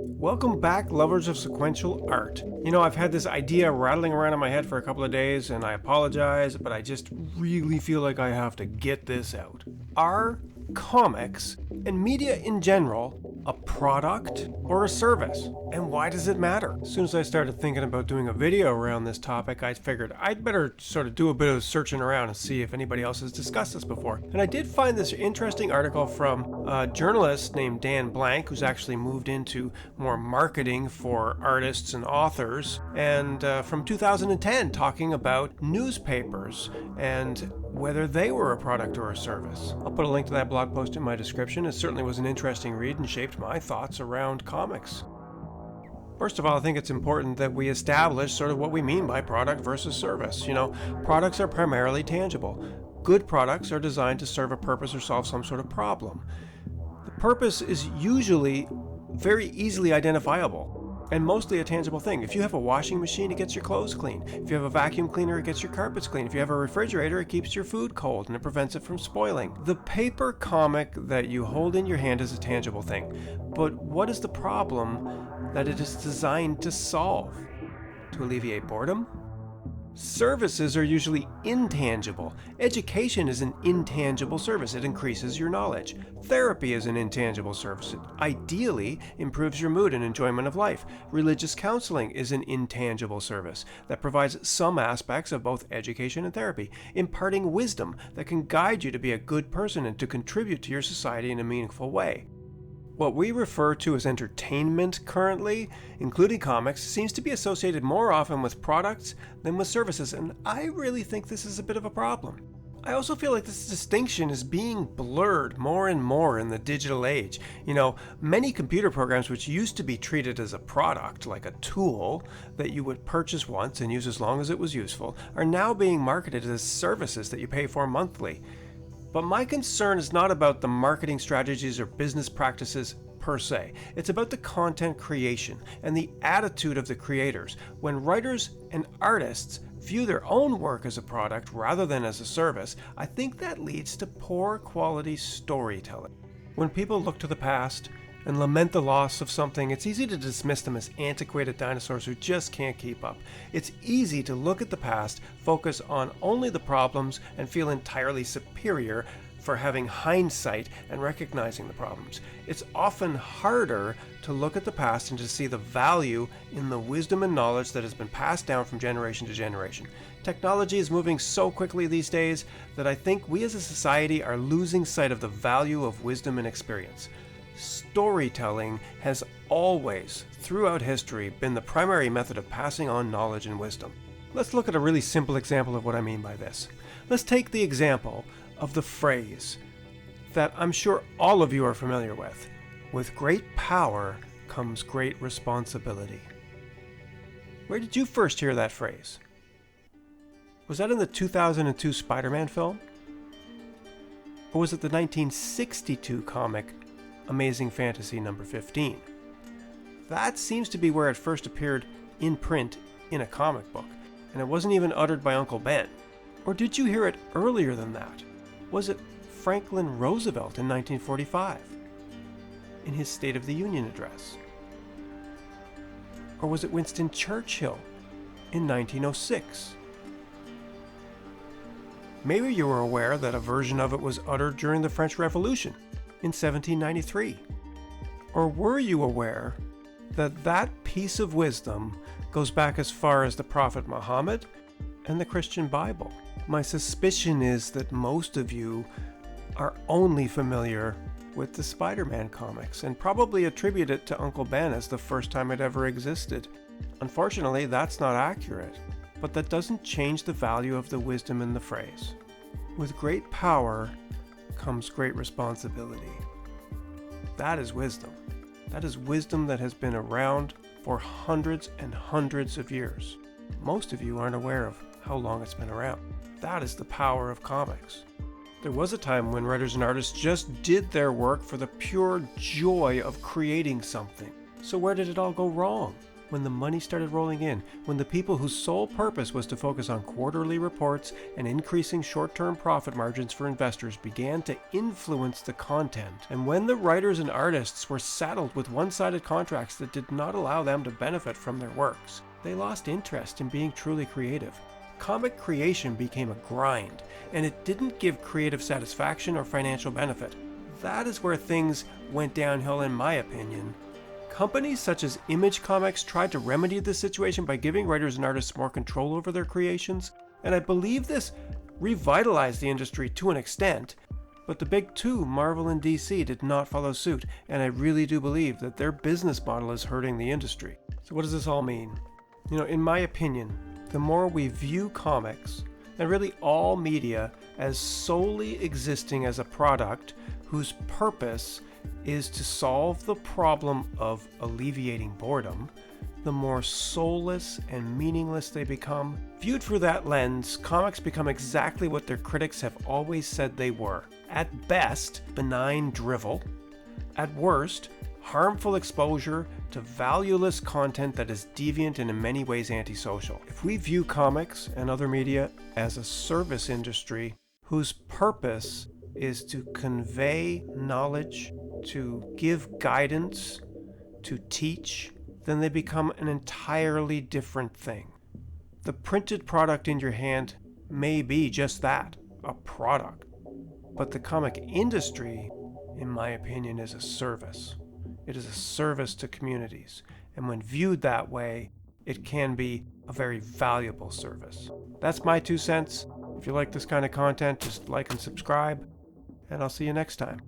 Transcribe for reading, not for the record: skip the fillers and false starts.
Welcome back, lovers of sequential art. I've had this idea rattling around in my head for a couple of days, and I apologize, but I just really feel like I have to get this out. Are comics, and media in general, a product or a service? And why does it matter? As soon as I started thinking about doing a video around this topic, I figured I'd better sort of do a bit of searching around and see if anybody else has discussed this before. And I did find this interesting article from a journalist named Dan Blank, who's actually moved into more marketing for artists and authors, and from 2010, talking about newspapers and whether they were a product or a service. I'll put a link to that blog post in my description. It certainly was an interesting read and shaped my thoughts around comics. First of all, I think it's important that we establish sort of what we mean by product versus service. Products are primarily tangible. Good products are designed to serve a purpose or solve some sort of problem. The purpose is usually very easily identifiable and mostly a tangible thing. If you have a washing machine, it gets your clothes clean. If you have a vacuum cleaner, it gets your carpets clean. If you have a refrigerator, it keeps your food cold and it prevents it from spoiling. The paper comic that you hold in your hand is a tangible thing. But what is the problem that it is designed to solve? To alleviate boredom? Services are usually intangible. Education is an intangible service. It increases your knowledge. Therapy is an intangible service. It ideally improves your mood and enjoyment of life. Religious counseling is an intangible service that provides some aspects of both education and therapy, imparting wisdom that can guide you to be a good person and to contribute to your society in a meaningful way. What we refer to as entertainment currently, including comics, seems to be associated more often with products than with services, and I really think this is a bit of a problem. I also feel like this distinction is being blurred more and more in the digital age. Many computer programs which used to be treated as a product, like a tool that you would purchase once and use as long as it was useful, are now being marketed as services that you pay for monthly. But my concern is not about the marketing strategies or business practices per se. It's about the content creation and the attitude of the creators. When writers and artists view their own work as a product rather than as a service, I think that leads to poor quality storytelling. When people look to the past and lament the loss of something, it's easy to dismiss them as antiquated dinosaurs who just can't keep up. It's easy to look at the past, focus on only the problems, and feel entirely superior for having hindsight and recognizing the problems. It's often harder to look at the past and to see the value in the wisdom and knowledge that has been passed down from generation to generation. Technology is moving so quickly these days that I think we as a society are losing sight of the value of wisdom and experience. Storytelling has always, throughout history, been the primary method of passing on knowledge and wisdom. Let's look at a really simple example of what I mean by this. Let's take the example of the phrase that I'm sure all of you are familiar with. With great power comes great responsibility. Where did you first hear that phrase? Was that in the 2002 Spiderman film? Or was it the 1962 comic Amazing Fantasy number 15? That seems to be where it first appeared in print in a comic book, and it wasn't even uttered by Uncle Ben. Or did you hear it earlier than that? Was it Franklin Roosevelt in 1945 in his State of the Union address? Or was it Winston Churchill in 1906? Maybe you were aware that a version of it was uttered during the French Revolution in 1793. Or were you aware that that piece of wisdom goes back as far as the Prophet Muhammad and the Christian Bible? My suspicion is that most of you are only familiar with the Spider-Man comics and probably attribute it to Uncle Ben as the first time it ever existed. Unfortunately, that's not accurate, but that doesn't change the value of the wisdom in the phrase. With great power comes great responsibility. That is wisdom. That is wisdom that has been around for hundreds and hundreds of years. Most of you aren't aware of how long it's been around. That is the power of comics. There was a time when writers and artists just did their work for the pure joy of creating something. So where did it all go wrong? when the money started rolling in, when the people whose sole purpose was to focus on quarterly reports and increasing short-term profit margins for investors began to influence the content, and when the writers and artists were saddled with one-sided contracts that did not allow them to benefit from their works, they lost interest in being truly creative. Comic creation became a grind, and it didn't give creative satisfaction or financial benefit. That is where things went downhill in my opinion. Companies such as Image Comics tried to remedy this situation by giving writers and artists more control over their creations, and I believe this revitalized the industry to an extent, but the big two, Marvel and DC, did not follow suit, and I really do believe that their business model is hurting the industry. So what does this all mean? In my opinion, the more we view comics, and really all media, as solely existing as a product whose purpose is to solve the problem of alleviating boredom, the more soulless and meaningless they become. Viewed through that lens, comics become exactly what their critics have always said they were. At best, benign drivel. At worst, harmful exposure to valueless content that is deviant and in many ways antisocial. If we view comics and other media as a service industry whose purpose is to convey knowledge, to give guidance, to teach, then they become an entirely different thing. The printed product in your hand may be just that, a product. But the comic industry, in my opinion, is a service. It is a service to communities. And when viewed that way, it can be a very valuable service. That's my 2 cents. If you like this kind of content, just like and subscribe, and I'll see you next time.